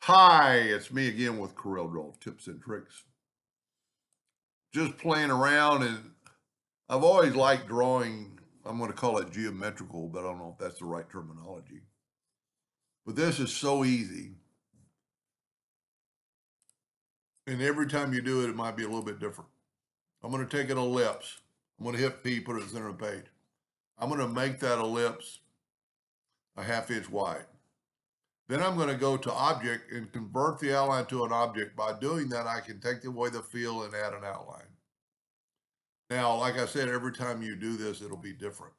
Hi, it's me again with Corel Draw Tips and Tricks. Just playing around, and I've always liked drawing. I'm going to call it geometrical, but I don't know if that's the right terminology. But this is so easy. And every time you do it, it might be a little bit different. I'm going to take an ellipse. I'm going to hit P, put it in the center of the page. I'm going to make that ellipse a 1/2 inch wide. Then I'm going to go to object and convert the outline to an object. By doing that, I can take away the fill and add an outline. Now, like I said, every time you do this, it'll be different.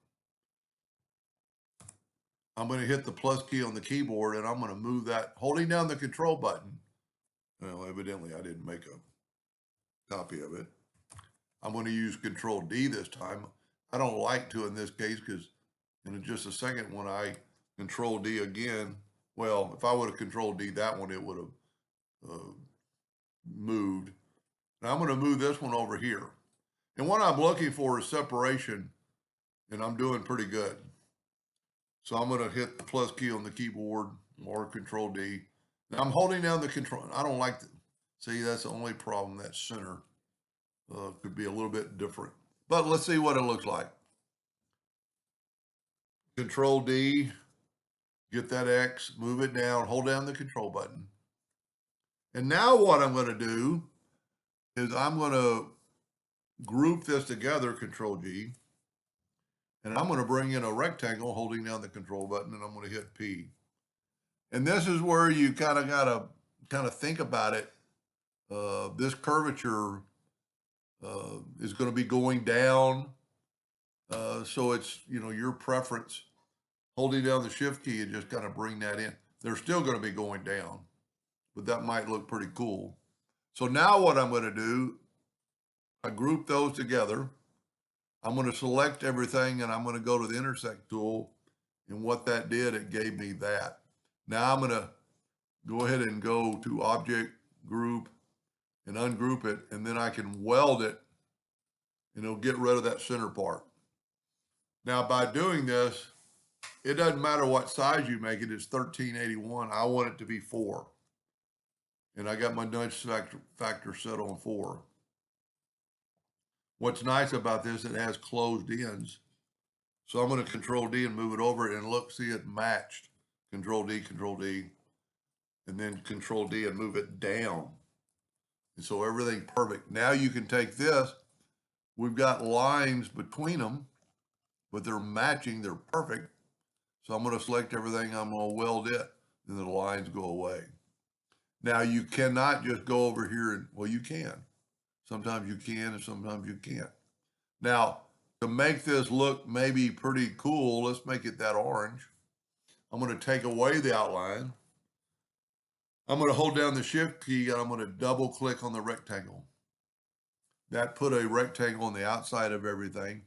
I'm going to hit the plus key on the keyboard and I'm going to move that, holding down the control button. Well, evidently I didn't make a copy of it. I'm going to use Control D this time. I don't like to in this case because in just a second when I Control D again, well, if I would have Control D that one, it would have moved. Now I'm going to move this one over here. And what I'm looking for is separation, and I'm doing pretty good. So I'm going to hit the plus key on the keyboard or Control D. Now I'm holding down the control. I don't like the, see, that's the only problem. That center could be a little bit different. But let's see what it looks like. Control D, get that X, move it down, hold down the control button. And now what I'm going to do is I'm going to group this together, Control G, and I'm going to bring in a rectangle holding down the control button, and I'm going to hit P. And this is where you kind of got to think about it. This curvature is going to be going down. So it's, your preference. Holding down the shift key and just kind of bring that in. They're still going to be going down, but that might look pretty cool. So now what I'm going to do, I group those together. I'm going to select everything and I'm going to go to the intersect tool. And what that did, it gave me that. Now I'm going to go ahead and go to object, group, and ungroup it. And then I can weld it and it'll get rid of that center part. Now by doing this, it doesn't matter what size you make it. It's 1381. I want it to be 4. And I got my nudge factor set on 4. What's nice about this, it has closed ends. So I'm going to Control D and move it over and look, see it matched. Control D, and then Control D and move it down. And so everything's perfect. Now you can take this. We've got lines between them, but they're matching. They're perfect. So I'm going to select everything. I'm going to weld it, and the lines go away. Now you cannot just go over here and, well, you can. Sometimes you can and sometimes you can't. Now, to make this look maybe pretty cool, let's make it that orange. I'm going to take away the outline. I'm going to hold down the shift key and I'm going to double click on the rectangle. That put a rectangle on the outside of everything.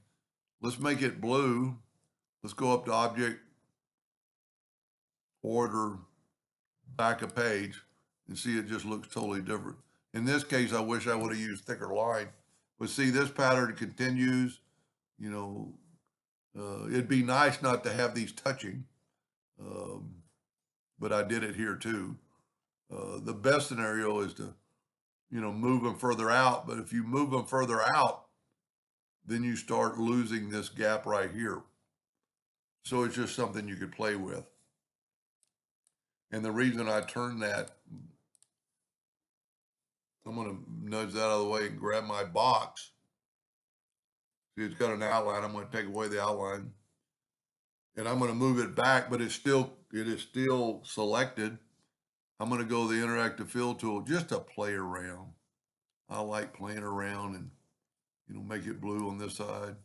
Let's make it blue. Let's go up to object, order, back a page, and see it just looks totally different. In this case, I wish I would have used thicker line, but see this pattern continues, it'd be nice not to have these touching, but I did it here too. The best scenario is to, move them further out, but if you move them further out, then you start losing this gap right here. So it's just something you could play with. And the reason I turned that, I'm going to nudge that out of the way and grab my box. See, it's got an outline. I'm going to take away the outline. And I'm going to move it back, but it is still selected. I'm going to go to the interactive fill tool just to play around. I like playing around and, make it blue on this side.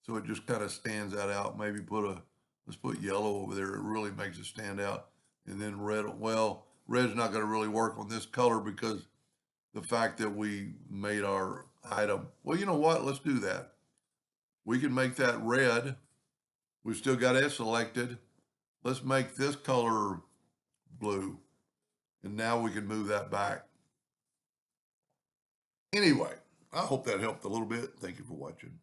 So it just kind of stands that out. Maybe let's put yellow over there. It really makes it stand out. And then red, well, red's not going to really work on this color because the fact that we made our item. Well, you know what? Let's do that. We can make that red. We've still got it selected. Let's make this color blue. And now we can move that back. Anyway, I hope that helped a little bit. Thank you for watching.